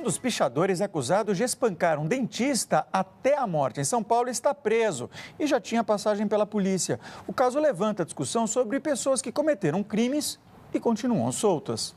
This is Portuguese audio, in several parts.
dos pichadores acusados de espancar um dentista até a morte em São Paulo está preso e já tinha passagem pela polícia. O caso levanta discussão sobre pessoas que cometeram crimes e continuam soltas.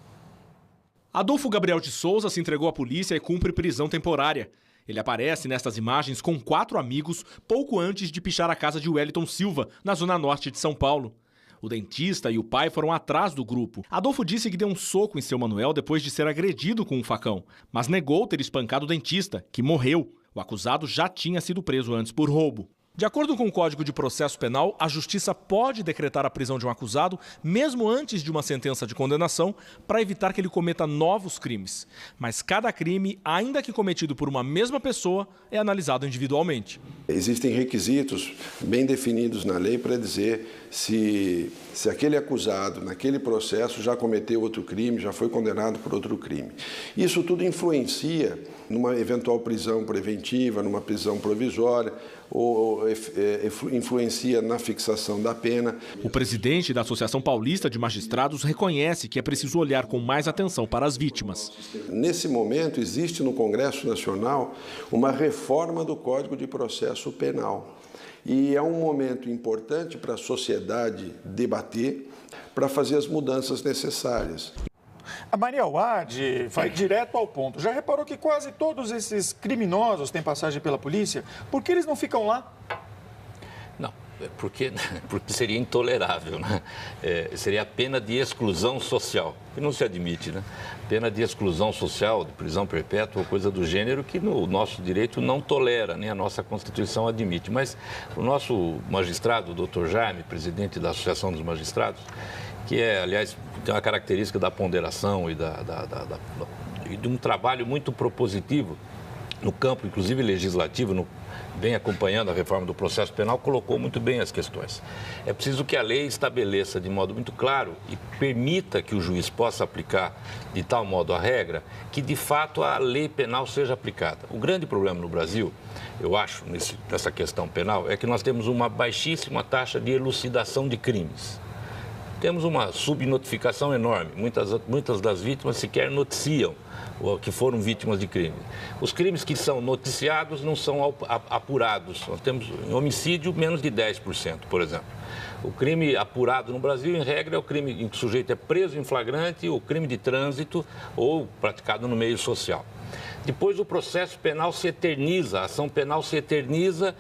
Adolfo Gabriel de Souza se entregou à polícia e cumpre prisão temporária. Ele aparece nestas imagens com 4 amigos pouco antes de pichar a casa de Wellington Silva, na zona norte de São Paulo. O dentista e o pai foram atrás do grupo. Adolfo disse que deu um soco em seu Manuel depois de ser agredido com um facão, mas negou ter espancado o dentista, que morreu. O acusado já tinha sido preso antes por roubo. De acordo com o Código de Processo Penal, a Justiça pode decretar a prisão de um acusado, mesmo antes de uma sentença de condenação, para evitar que ele cometa novos crimes. Mas cada crime, ainda que cometido por uma mesma pessoa, é analisado individualmente. Existem requisitos bem definidos na lei para dizer se aquele acusado, naquele processo, já cometeu outro crime, já foi condenado por outro crime. Isso tudo influencia numa eventual prisão preventiva, numa prisão provisória, ou influencia na fixação da pena. O presidente da Associação Paulista de Magistrados reconhece que é preciso olhar com mais atenção para as vítimas. Nesse momento, existe no Congresso Nacional uma reforma do Código de Processo Penal. E é um momento importante para a sociedade debater, para fazer as mudanças necessárias. A Maria Ward vai direto ao ponto. Já reparou que quase todos esses criminosos têm passagem pela polícia? Por que eles não ficam lá? Não, porque seria intolerável, né? Seria a pena de exclusão social, que não se admite, né? Pena de exclusão social, de prisão perpétua, coisa do gênero, que no nosso direito não tolera, nem a nossa Constituição admite. Mas o nosso magistrado, o doutor Jaime, presidente da Associação dos Magistrados, que aliás, tem uma característica da ponderação e de um trabalho muito propositivo no campo, inclusive legislativo, vem acompanhando a reforma do processo penal, colocou muito bem as questões. É preciso que a lei estabeleça de modo muito claro e permita que o juiz possa aplicar de tal modo a regra que, de fato, a lei penal seja aplicada. O grande problema no Brasil, eu acho, nessa questão penal, é que nós temos uma baixíssima taxa de elucidação de crimes. Temos uma subnotificação enorme. Muitas das vítimas sequer noticiam que foram vítimas de crime. Os crimes que são noticiados não são apurados. Nós temos em homicídio menos de 10%, por exemplo. O crime apurado no Brasil, em regra, é o crime em que o sujeito é preso em flagrante, o crime de trânsito ou praticado no meio social. Depois o processo penal se eterniza, a ação penal se eterniza.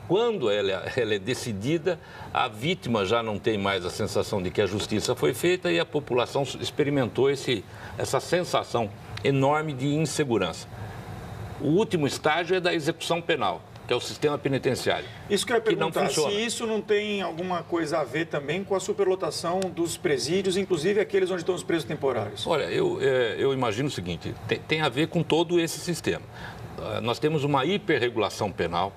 Quando ela é decidida, a vítima já não tem mais a sensação de que a justiça foi feita e a população experimentou essa sensação enorme de insegurança. O último estágio é da execução penal, que é o sistema penitenciário. Isso que eu ia perguntar, não funciona. Se isso não tem alguma coisa a ver também com a superlotação dos presídios, inclusive aqueles onde estão os presos temporários. Olha, eu imagino o seguinte, tem a ver com todo esse sistema. Nós temos uma hiperregulação penal,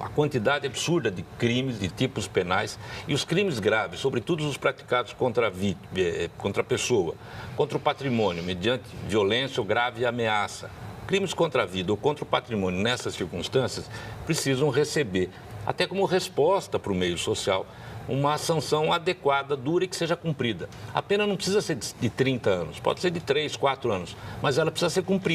a quantidade absurda de crimes, de tipos penais e os crimes graves, sobretudo os praticados contra a pessoa, contra o patrimônio, mediante violência ou grave ameaça. Crimes contra a vida ou contra o patrimônio, nessas circunstâncias, precisam receber, até como resposta para o meio social, uma sanção adequada, dura e que seja cumprida. A pena não precisa ser de 30 anos, pode ser de 3, 4 anos, mas ela precisa ser cumprida.